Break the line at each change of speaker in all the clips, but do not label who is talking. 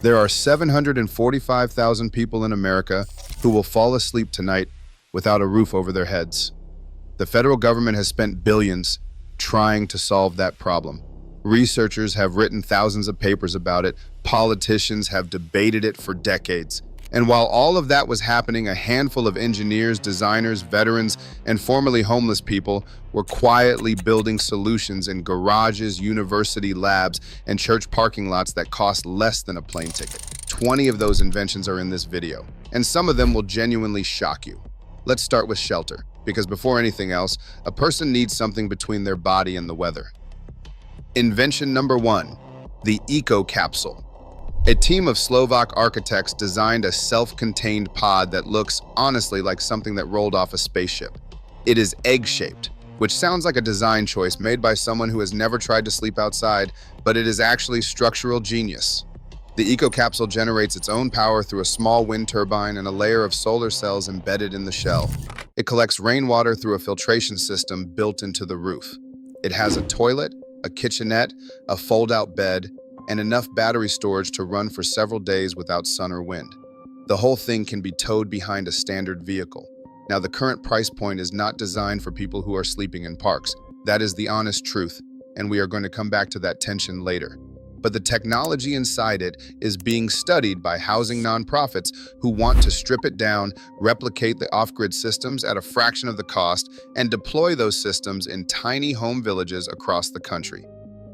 There are 745,000 people in America who will fall asleep tonight without a roof over their heads. The federal government has spent billions trying to solve that problem. Researchers have written thousands of papers about it. Politicians have debated it for decades. And while all of that was happening, a handful of engineers, designers, veterans, and formerly homeless people were quietly building solutions in garages, university labs, and church parking lots that cost less than a plane ticket. 20 of those inventions are in this video, and some of them will genuinely shock you. Let's start with shelter, because before anything else, a person needs something between their body and the weather. Invention number 1, the eco capsule. A team of Slovak architects designed a self-contained pod that looks, honestly, like something that rolled off a spaceship. It is egg-shaped, which sounds like a design choice made by someone who has never tried to sleep outside, but it is actually structural genius. The eco-capsule generates its own power through a small wind turbine and a layer of solar cells embedded in the shell. It collects rainwater through a filtration system built into the roof. It has a toilet, a kitchenette, a fold-out bed, and enough battery storage to run for several days without sun or wind. The whole thing can be towed behind a standard vehicle. Now, the current price point is not designed for people who are sleeping in parks. That is the honest truth, and we are going to come back to that tension later. But the technology inside it is being studied by housing nonprofits who want to strip it down, replicate the off-grid systems at a fraction of the cost, and deploy those systems in tiny home villages across the country.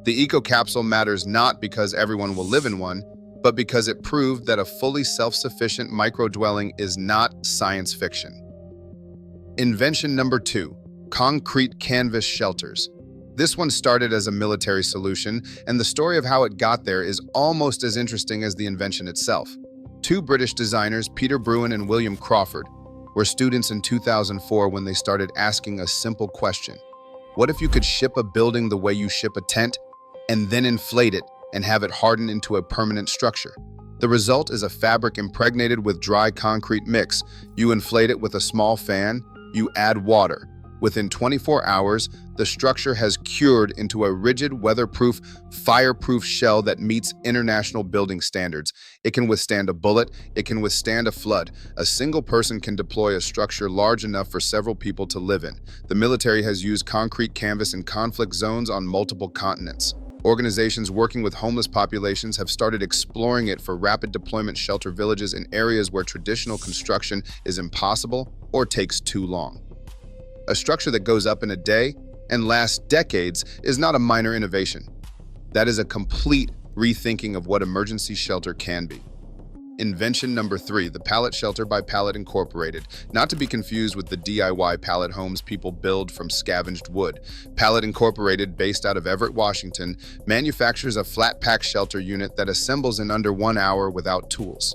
The eco-capsule matters not because everyone will live in one, but because it proved that a fully self-sufficient micro-dwelling is not science fiction. Invention number 2, concrete canvas shelters. This one started as a military solution, and the story of how it got there is almost as interesting as the invention itself. Two British designers, Peter Bruin and William Crawford, were students in 2004 when they started asking a simple question. What if you could ship a building the way you ship a tent, and then inflate it and have it harden into a permanent structure? The result is a fabric impregnated with dry concrete mix. You inflate it with a small fan, you add water. Within 24 hours, the structure has cured into a rigid, weatherproof, fireproof shell that meets international building standards. It can withstand a bullet, it can withstand a flood. A single person can deploy a structure large enough for several people to live in. The military has used concrete canvas in conflict zones on multiple continents. Organizations working with homeless populations have started exploring it for rapid deployment shelter villages in areas where traditional construction is impossible or takes too long. A structure that goes up in a day and lasts decades is not a minor innovation. That is a complete rethinking of what emergency shelter can be. Invention number 3, the pallet shelter by Pallet Incorporated. Not to be confused with the DIY pallet homes people build from scavenged wood. Pallet Incorporated, based out of Everett, Washington, manufactures a flat pack shelter unit that assembles in under 1 hour without tools.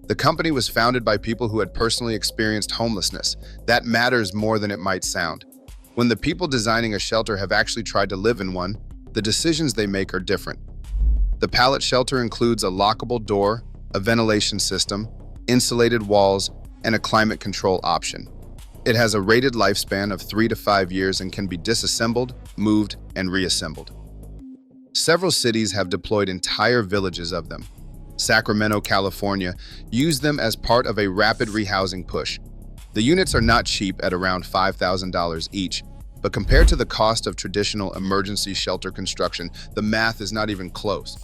The company was founded by people who had personally experienced homelessness. That matters more than it might sound. When the people designing a shelter have actually tried to live in one, the decisions they make are different. The pallet shelter includes a lockable door, a ventilation system, insulated walls, and a climate control option. It has a rated lifespan of 3 to 5 years and can be disassembled, moved, and reassembled. Several cities have deployed entire villages of them. Sacramento, California, used them as part of a rapid rehousing push. The units are not cheap at around $5,000 each, but compared to the cost of traditional emergency shelter construction, the math is not even close.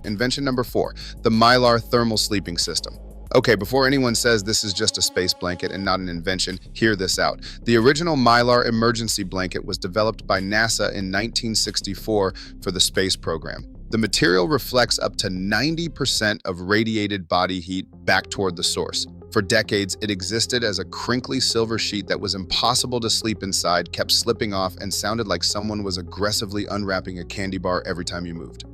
Invention number 4, the Mylar thermal sleeping system. Okay, before anyone says this is just a space blanket and not an invention, hear this out. The original Mylar emergency blanket was developed by NASA in 1964 for the space program. The material reflects up to 90% of radiated body heat back toward the source. For decades, it existed as a crinkly silver sheet that was impossible to sleep inside, kept slipping off, and sounded like someone was aggressively unwrapping a candy bar every time you moved.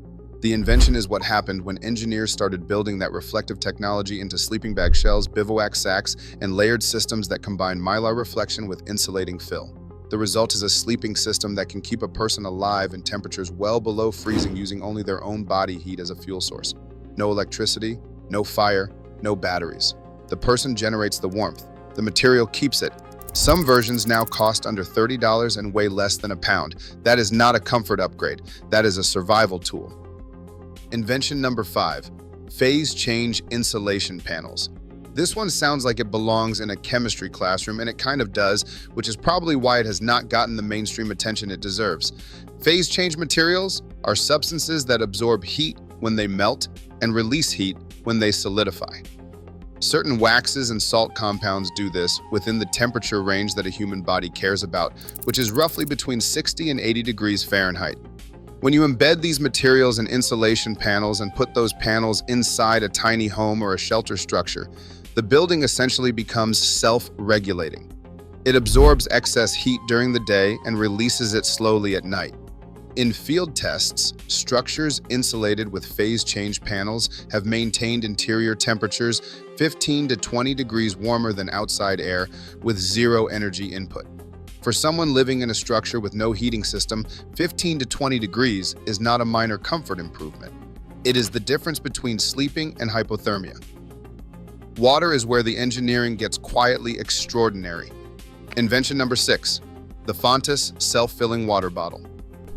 The invention is what happened when engineers started building that reflective technology into sleeping bag shells, bivouac sacks, and layered systems that combine Mylar reflection with insulating fill. The result is a sleeping system that can keep a person alive in temperatures well below freezing using only their own body heat as a fuel source. No electricity, no fire, no batteries. The person generates the warmth. The material keeps it. Some versions now cost under $30 and weigh less than a pound. That is not a comfort upgrade. That is a survival tool. Invention number 5, Phase change insulation panels. This one sounds like it belongs in a chemistry classroom, and it kind of does, which is probably why it has not gotten the mainstream attention it deserves. Phase change materials are substances that absorb heat when they melt and release heat when they solidify. Certain waxes and salt compounds do this within the temperature range that a human body cares about, which is roughly between 60 and 80 degrees Fahrenheit. When you embed these materials in insulation panels and put those panels inside a tiny home or a shelter structure, the building essentially becomes self-regulating. It absorbs excess heat during the day and releases it slowly at night. In field tests, structures insulated with phase change panels have maintained interior temperatures 15 to 20 degrees warmer than outside air with zero energy input. For someone living in a structure with no heating system, 15 to 20 degrees is not a minor comfort improvement. It is the difference between sleeping and hypothermia. Water is where the engineering gets quietly extraordinary. Invention number 6, the Fontes self-filling water bottle.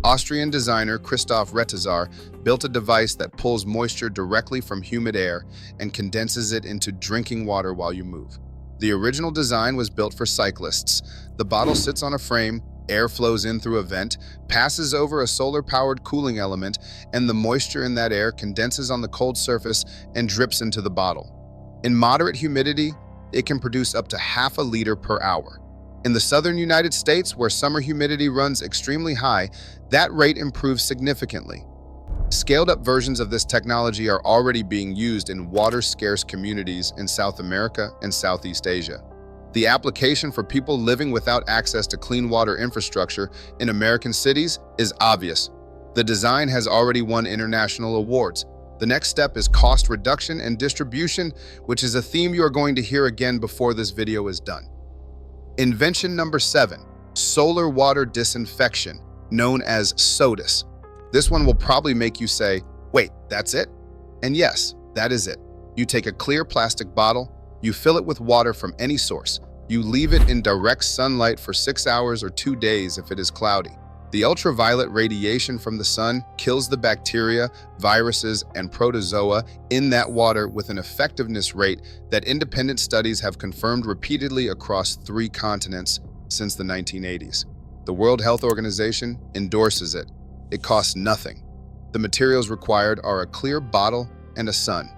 Austrian designer Christoph Retezar built a device that pulls moisture directly from humid air and condenses it into drinking water while you move. The original design was built for cyclists. The bottle sits on a frame, air flows in through a vent, passes over a solar-powered cooling element, and the moisture in that air condenses on the cold surface and drips into the bottle. In moderate humidity, it can produce up to half a liter per hour. In the southern United States, where summer humidity runs extremely high, that rate improves significantly. Scaled-up versions of this technology are already being used in water-scarce communities in South America and Southeast Asia. The application for people living without access to clean water infrastructure in American cities is obvious. The design has already won international awards. The next step is cost reduction and distribution, which is a theme you are going to hear again before this video is done. Invention number 7, solar water disinfection, known as SODIS. This one will probably make you say, wait, that's it? And yes, that is it. You take a clear plastic bottle, you fill it with water from any source, you leave it in direct sunlight for 6 hours or 2 days if it is cloudy. The ultraviolet radiation from the sun kills the bacteria, viruses, and protozoa in that water with an effectiveness rate that independent studies have confirmed repeatedly across 3 continents since the 1980s. The World Health Organization endorses it. It costs nothing. The materials required are a clear bottle and a sun.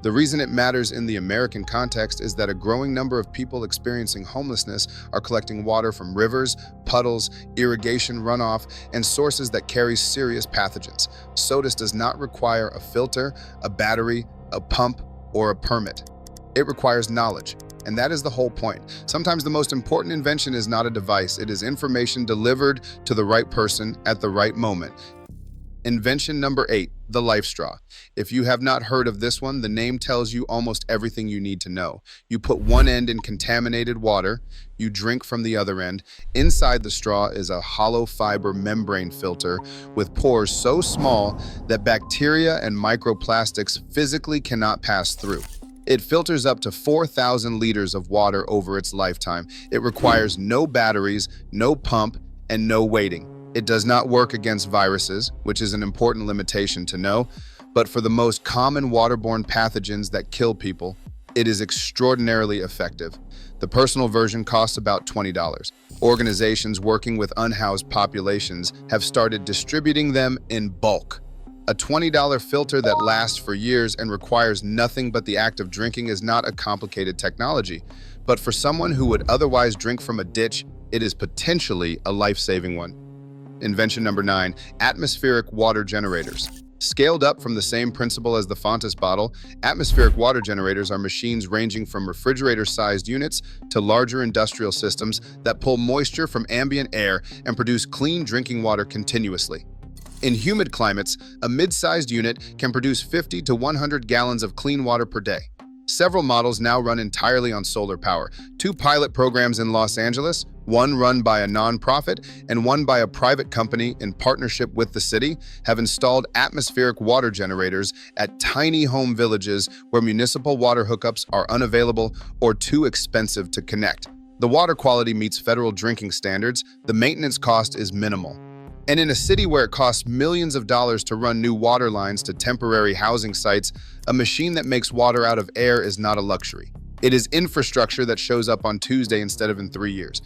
The reason it matters in the American context is that a growing number of people experiencing homelessness are collecting water from rivers, puddles, irrigation runoff, and sources that carry serious pathogens. SODIS does not require a filter, a battery, a pump, or a permit. It requires knowledge, and that is the whole point. Sometimes the most important invention is not a device, it is information delivered to the right person at the right moment. Invention number 8, the life straw. If you have not heard of this one, the name tells you almost everything you need to know. You put one end in contaminated water, you drink from the other end. Inside the straw is a hollow fiber membrane filter with pores so small that bacteria and microplastics physically cannot pass through. It filters up to 4,000 liters of water over its lifetime. It requires no batteries, no pump, and no waiting. It does not work against viruses, which is an important limitation to know, but for the most common waterborne pathogens that kill people, it is extraordinarily effective. The personal version costs about $20. Organizations working with unhoused populations have started distributing them in bulk. A $20 filter that lasts for years and requires nothing but the act of drinking is not a complicated technology, but for someone who would otherwise drink from a ditch, it is potentially a life-saving one. Invention number 9, atmospheric water generators. Scaled up from the same principle as the Fontes bottle, atmospheric water generators are machines ranging from refrigerator-sized units to larger industrial systems that pull moisture from ambient air and produce clean drinking water continuously. In humid climates, a mid-sized unit can produce 50 to 100 gallons of clean water per day. Several models now run entirely on solar power. 2 pilot programs in Los Angeles, one run by a nonprofit and one by a private company in partnership with the city, have installed atmospheric water generators at tiny home villages where municipal water hookups are unavailable or too expensive to connect. The water quality meets federal drinking standards. The maintenance cost is minimal. And in a city where it costs millions of dollars to run new water lines to temporary housing sites, a machine that makes water out of air is not a luxury. It is infrastructure that shows up on Tuesday instead of in 3 years.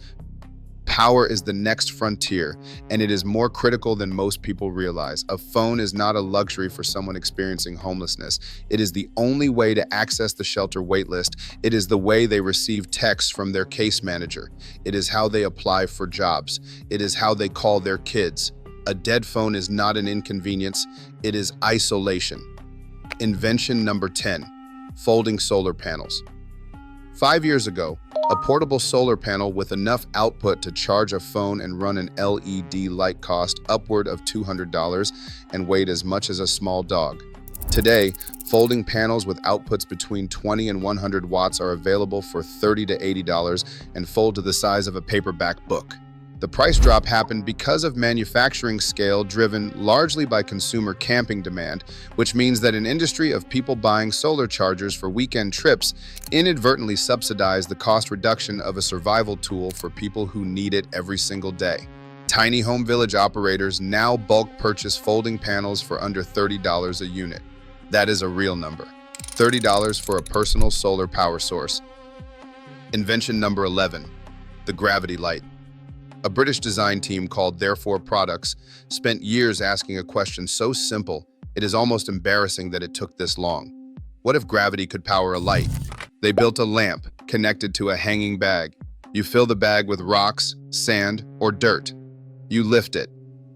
Power is the next frontier, and it is more critical than most people realize. A phone is not a luxury for someone experiencing homelessness. It is the only way to access the shelter waitlist. It is the way they receive texts from their case manager. It is how they apply for jobs. It is how they call their kids. A dead phone is not an inconvenience, it is isolation. Invention number 10, folding solar panels. 5 years ago, a portable solar panel with enough output to charge a phone and run an LED light cost upward of $200 and weighed as much as a small dog. Today, folding panels with outputs between 20 and 100 watts are available for $30 to $80 and fold to the size of a paperback book. The price drop happened because of manufacturing scale driven largely by consumer camping demand, which means that an industry of people buying solar chargers for weekend trips inadvertently subsidized the cost reduction of a survival tool for people who need it every single day. Tiny home village operators now bulk purchase folding panels for under $30 a unit. That is a real number. $30 for a personal solar power source. Invention number 11, the gravity light. A British design team called Therefore Products spent years asking a question so simple, it is almost embarrassing that it took this long. What if gravity could power a light? They built a lamp connected to a hanging bag. You fill the bag with rocks, sand, or dirt. You lift it.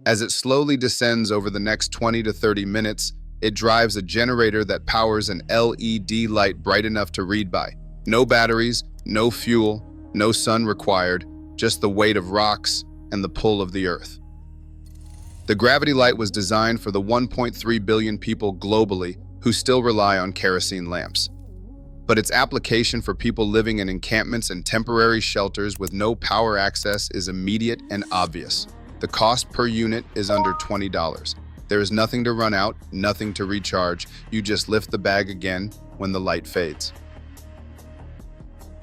As it slowly descends over the next 20 to 30 minutes, it drives a generator that powers an LED light bright enough to read by. No batteries, no fuel, no sun required, just the weight of rocks and the pull of the earth. The gravity light was designed for the 1.3 billion people globally who still rely on kerosene lamps. But its application for people living in encampments and temporary shelters with no power access is immediate and obvious. The cost per unit is under $20. There is nothing to run out, nothing to recharge. You just lift the bag again when the light fades.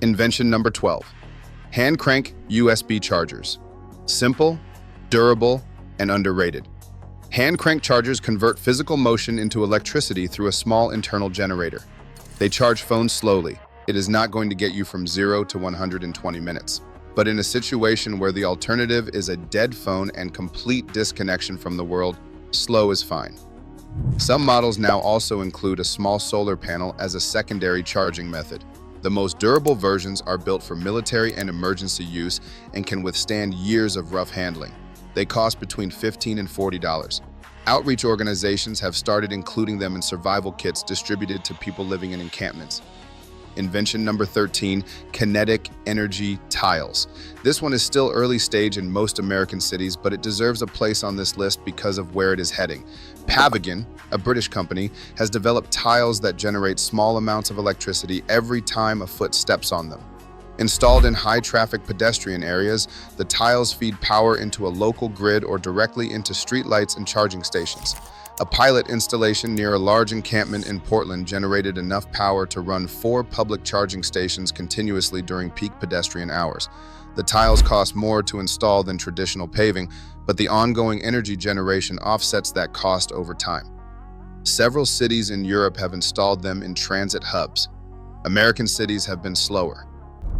Invention number 12. Hand crank USB chargers. Simple, durable, and underrated. Hand crank chargers convert physical motion into electricity through a small internal generator. They charge phones slowly. It is not going to get you from 0 to 120 minutes. But in a situation where the alternative is a dead phone and complete disconnection from the world, slow is fine. Some models now also include a small solar panel as a secondary charging method. The most durable versions are built for military and emergency use and can withstand years of rough handling. They cost between $15 and $40. Outreach organizations have started including them in survival kits distributed to people living in encampments. Invention number 13, kinetic energy tiles. This one is still early stage in most American cities, but it deserves a place on this list because of where it is heading. Pavilion, a British company, has developed tiles that generate small amounts of electricity every time a foot steps on them. Installed in high-traffic pedestrian areas, the tiles feed power into a local grid or directly into streetlights and charging stations. A pilot installation near a large encampment in Portland generated enough power to run 4 public charging stations continuously during peak pedestrian hours. The tiles cost more to install than traditional paving, but the ongoing energy generation offsets that cost over time. Several cities in Europe have installed them in transit hubs. American cities have been slower.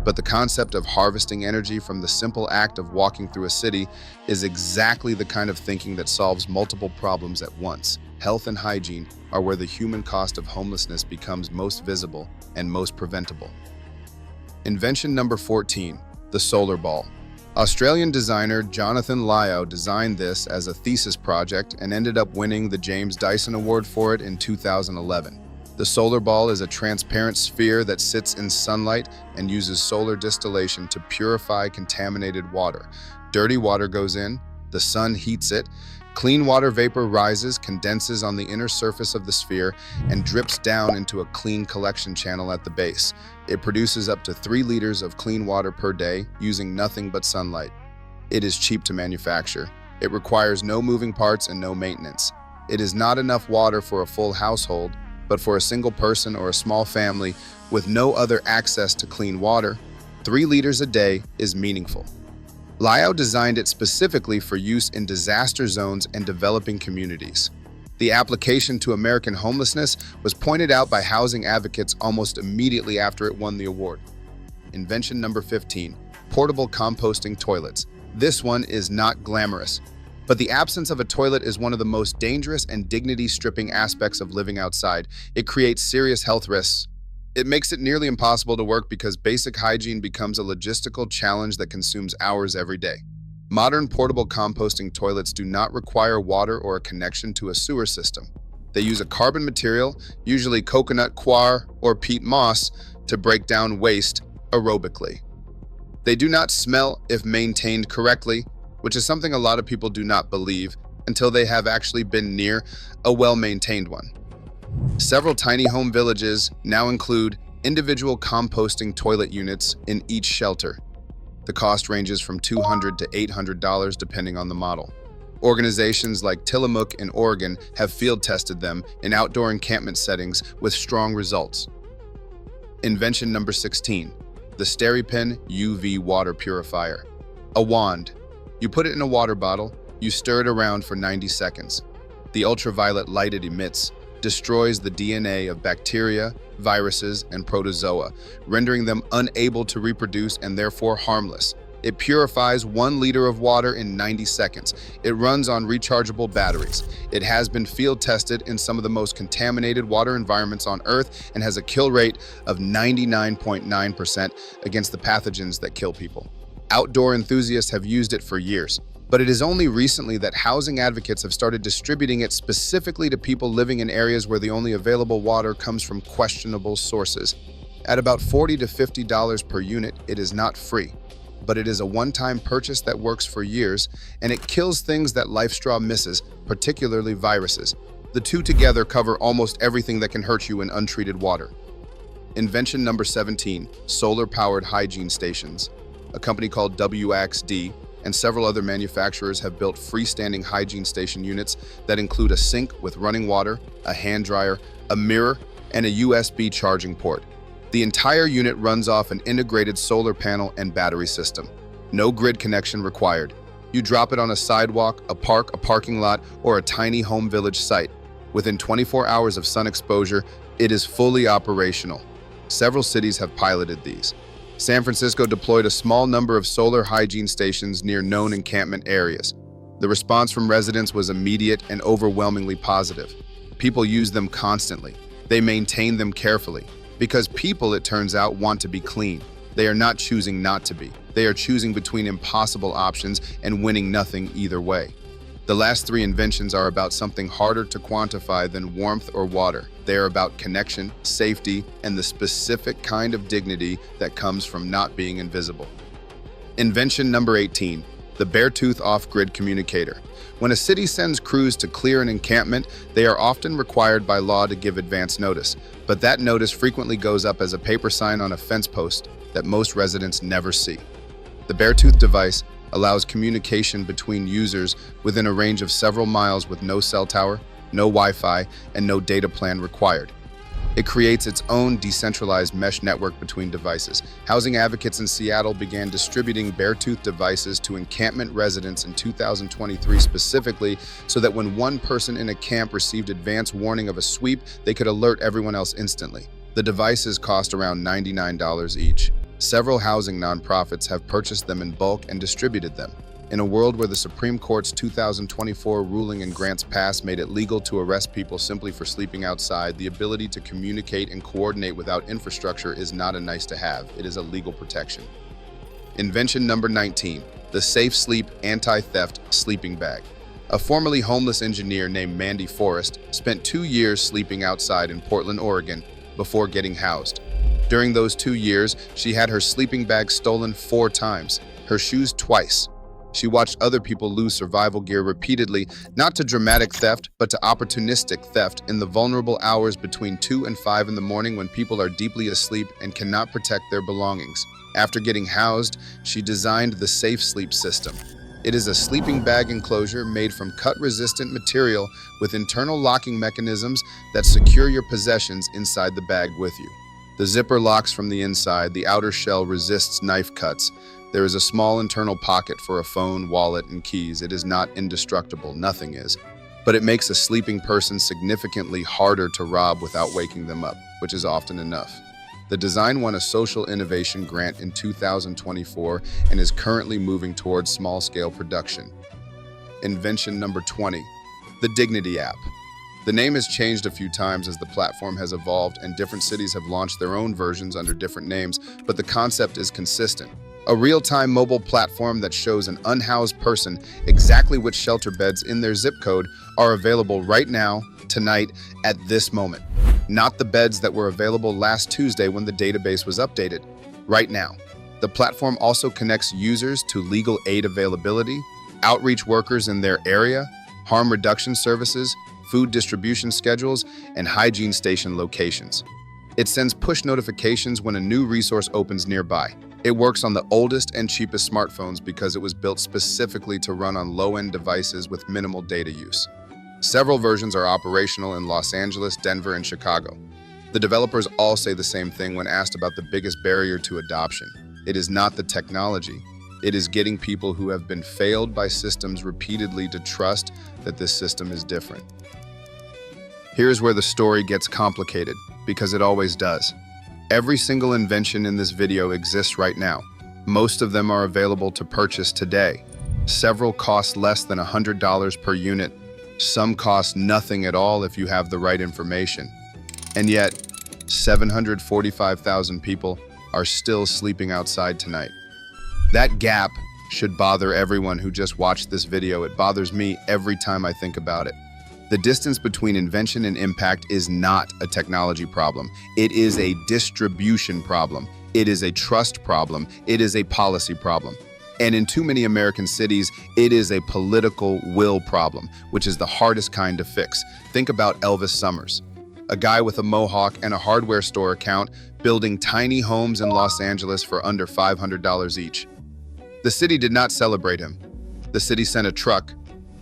But the concept of harvesting energy from the simple act of walking through a city is exactly the kind of thinking that solves multiple problems at once. Health and hygiene are where the human cost of homelessness becomes most visible and most preventable. Invention number 14, the solar ball. Australian designer Jonathan Lyo designed this as a thesis project and ended up winning the James Dyson Award for it in 2011. The solar ball is a transparent sphere that sits in sunlight and uses solar distillation to purify contaminated water. Dirty water goes in, the sun heats it, clean water vapor rises, condenses on the inner surface of the sphere, and drips down into a clean collection channel at the base. It produces up to 3 liters of clean water per day using nothing but sunlight. It is cheap to manufacture. It requires no moving parts and no maintenance. It is not enough water for a full household, but for a single person or a small family with no other access to clean water, 3 liters a day is meaningful. Liao designed it specifically for use in disaster zones and developing communities. The application to American homelessness was pointed out by housing advocates almost immediately after it won the award. Invention number 15, portable composting toilets. This one is not glamorous, but the absence of a toilet is one of the most dangerous and dignity-stripping aspects of living outside. It creates serious health risks. It makes it nearly impossible to work because basic hygiene becomes a logistical challenge that consumes hours every day. Modern portable composting toilets do not require water or a connection to a sewer system. They use a carbon material, usually coconut coir or peat moss, to break down waste aerobically. They do not smell if maintained correctly, which is something a lot of people do not believe until they have actually been near a well-maintained one. Several tiny home villages now include individual composting toilet units in each shelter. The cost ranges from $200 to $800 depending on the model. Organizations like Tillamook in Oregon have field-tested them in outdoor encampment settings with strong results. Invention number 16, the SteriPen UV water purifier. A wand. You put it in a water bottle, you stir it around for 90 seconds. The ultraviolet light it emits destroys the DNA of bacteria, viruses, and protozoa, rendering them unable to reproduce and therefore harmless. It purifies 1 liter of water in 90 seconds. It runs on rechargeable batteries. It has been field tested in some of the most contaminated water environments on Earth and has a kill rate of 99.9% against the pathogens that kill people. Outdoor enthusiasts have used it for years, but it is only recently that housing advocates have started distributing it specifically to people living in areas where the only available water comes from questionable sources. At about $40 to $50 per unit, it is not free, but it is a one-time purchase that works for years, and it kills things that LifeStraw misses, particularly viruses. The two together cover almost everything that can hurt you in untreated water. Invention number 17, solar-powered hygiene stations. A company called WXD and several other manufacturers have built freestanding hygiene station units that include a sink with running water, a hand dryer, a mirror, and a USB charging port. The entire unit runs off an integrated solar panel and battery system. No grid connection required. You drop it on a sidewalk, a park, a parking lot, or a tiny home village site. Within 24 hours of sun exposure, it is fully operational. Several cities have piloted these. San Francisco deployed a small number of solar hygiene stations near known encampment areas. The response from residents was immediate and overwhelmingly positive. People use them constantly. They maintain them carefully. Because people, it turns out, want to be clean. They are not choosing not to be. They are choosing between impossible options and winning nothing either way. The last 3 inventions are about something harder to quantify than warmth or water. They are about connection, safety, and the specific kind of dignity that comes from not being invisible. Invention number 18, the Beartooth off-grid communicator. When a city sends crews to clear an encampment, they are often required by law to give advance notice, but that notice frequently goes up as a paper sign on a fence post that most residents never see. The Beartooth device allows communication between users within a range of several miles with no cell tower, no Wi-Fi, and no data plan required. It creates its own decentralized mesh network between devices. Housing advocates in Seattle began distributing Beartooth devices to encampment residents in 2023 specifically so that when one person in a camp received advance warning of a sweep, they could alert everyone else instantly. The devices cost around $99 each. Several housing nonprofits have purchased them in bulk and distributed them. In a world where the Supreme Court's 2024 ruling in Grants Pass made it legal to arrest people simply for sleeping outside, the ability to communicate and coordinate without infrastructure is not a nice-to-have, it is a legal protection. Invention number 19, the Safe Sleep Anti-Theft Sleeping Bag. A formerly homeless engineer named Mandy Forrest spent 2 years sleeping outside in Portland, Oregon, before getting housed. During those 2 years, she had her sleeping bag stolen 4 times, her shoes twice. She watched other people lose survival gear repeatedly, not to dramatic theft, but to opportunistic theft in the vulnerable hours between 2 and 5 in the morning when people are deeply asleep and cannot protect their belongings. After getting housed, she designed the Safe Sleep system. It is a sleeping bag enclosure made from cut-resistant material with internal locking mechanisms that secure your possessions inside the bag with you. The zipper locks from the inside, the outer shell resists knife cuts. There is a small internal pocket for a phone, wallet, and keys. It is not indestructible, nothing is. But it makes a sleeping person significantly harder to rob without waking them up, which is often enough. The design won a Social Innovation Grant in 2024 and is currently moving towards small-scale production. Invention number 20, the Dignity app. The name has changed a few times as the platform has evolved and different cities have launched their own versions under different names, but the concept is consistent. A real-time mobile platform that shows an unhoused person exactly which shelter beds in their zip code are available right now, tonight, at this moment. Not the beds that were available last Tuesday when the database was updated. Right now. The platform also connects users to legal aid availability, outreach workers in their area, harm reduction services, food distribution schedules, and hygiene station locations. It sends push notifications when a new resource opens nearby. It works on the oldest and cheapest smartphones because it was built specifically to run on low-end devices with minimal data use. Several versions are operational in Los Angeles, Denver, and Chicago. The developers all say the same thing when asked about the biggest barrier to adoption. It is not the technology. It is getting people who have been failed by systems repeatedly to trust that this system is different. Here's where the story gets complicated, because it always does. Every single invention in this video exists right now. Most of them are available to purchase today. Several cost less than $100 per unit. Some cost nothing at all if you have the right information. And yet, 745,000 people are still sleeping outside tonight. That gap should bother everyone who just watched this video. It bothers me every time I think about it. The distance between invention and impact is not a technology problem. It is a distribution problem. It is a trust problem. It is a policy problem. And in too many American cities, it is a political will problem, which is the hardest kind to fix. Think about Elvis Summers, a guy with a mohawk and a hardware store account building tiny homes in Los Angeles for under $500 each. The city did not celebrate him. The city sent a truck.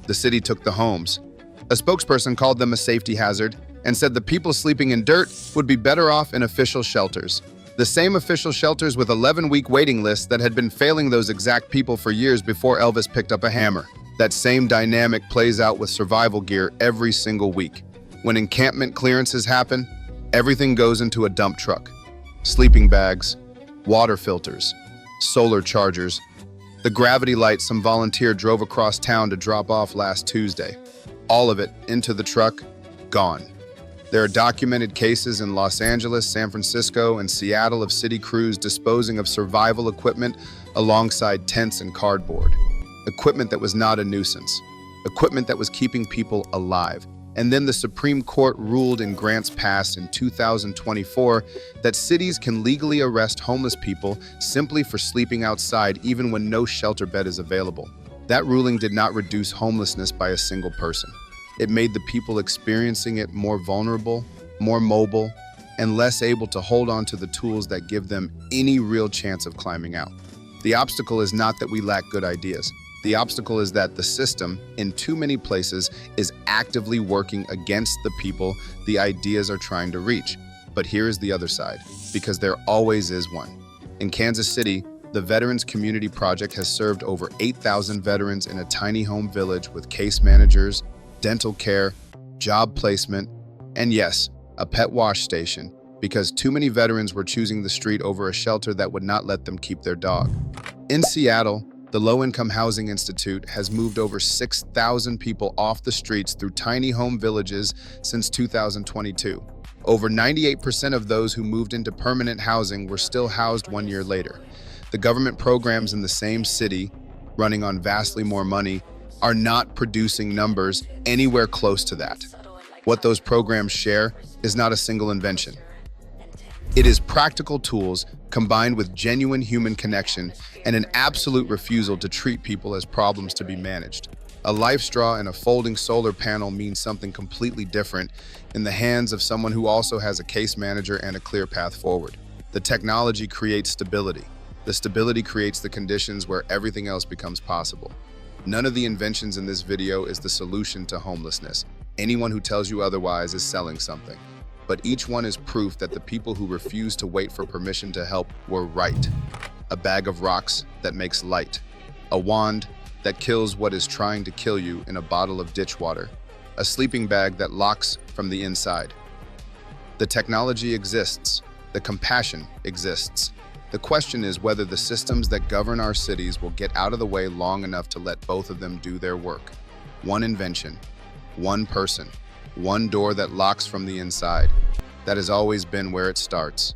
The city took the homes. A spokesperson called them a safety hazard and said the people sleeping in dirt would be better off in official shelters. The same official shelters with 11-week waiting lists that had been failing those exact people for years before Elvis picked up a hammer. That same dynamic plays out with survival gear every single week. When encampment clearances happen, everything goes into a dump truck. Sleeping bags, water filters, solar chargers, the gravity light some volunteer drove across town to drop off last Tuesday. All of it into the truck, gone. There are documented cases in Los Angeles, San Francisco, and Seattle of city crews disposing of survival equipment alongside tents and cardboard. Equipment that was not a nuisance. Equipment that was keeping people alive. And then the Supreme Court ruled in Grants Pass in 2024 that cities can legally arrest homeless people simply for sleeping outside even when no shelter bed is available. That ruling did not reduce homelessness by a single person. It made the people experiencing it more vulnerable, more mobile, and less able to hold on to the tools that give them any real chance of climbing out. The obstacle is not that we lack good ideas. The obstacle is that the system, in too many places, is actively working against the people the ideas are trying to reach. But here is the other side, because there always is one. In Kansas City, the Veterans Community Project has served over 8,000 veterans in a tiny home village with case managers, dental care, job placement, and yes, a pet wash station, because too many veterans were choosing the street over a shelter that would not let them keep their dog. In Seattle, the Low-Income Housing Institute has moved over 6,000 people off the streets through tiny home villages since 2022. Over 98% of those who moved into permanent housing were still housed 1 year later. The government programs in the same city, running on vastly more money, are not producing numbers anywhere close to that. What those programs share is not a single invention. It is practical tools combined with genuine human connection and an absolute refusal to treat people as problems to be managed. A life straw and a folding solar panel means something completely different in the hands of someone who also has a case manager and a clear path forward. The technology creates stability. The stability creates the conditions where everything else becomes possible. None of the inventions in this video is the solution to homelessness. Anyone who tells you otherwise is selling something. But each one is proof that the people who refused to wait for permission to help were right. a bag of rocks that makes light, a wand that kills what is trying to kill you in a bottle of ditch water, a sleeping bag that locks from the inside. The technology exists, the compassion exists. The question is whether the systems that govern our cities will get out of the way long enough to let both of them do their work. One invention, one person, one door that locks from the inside. That has always been where it starts.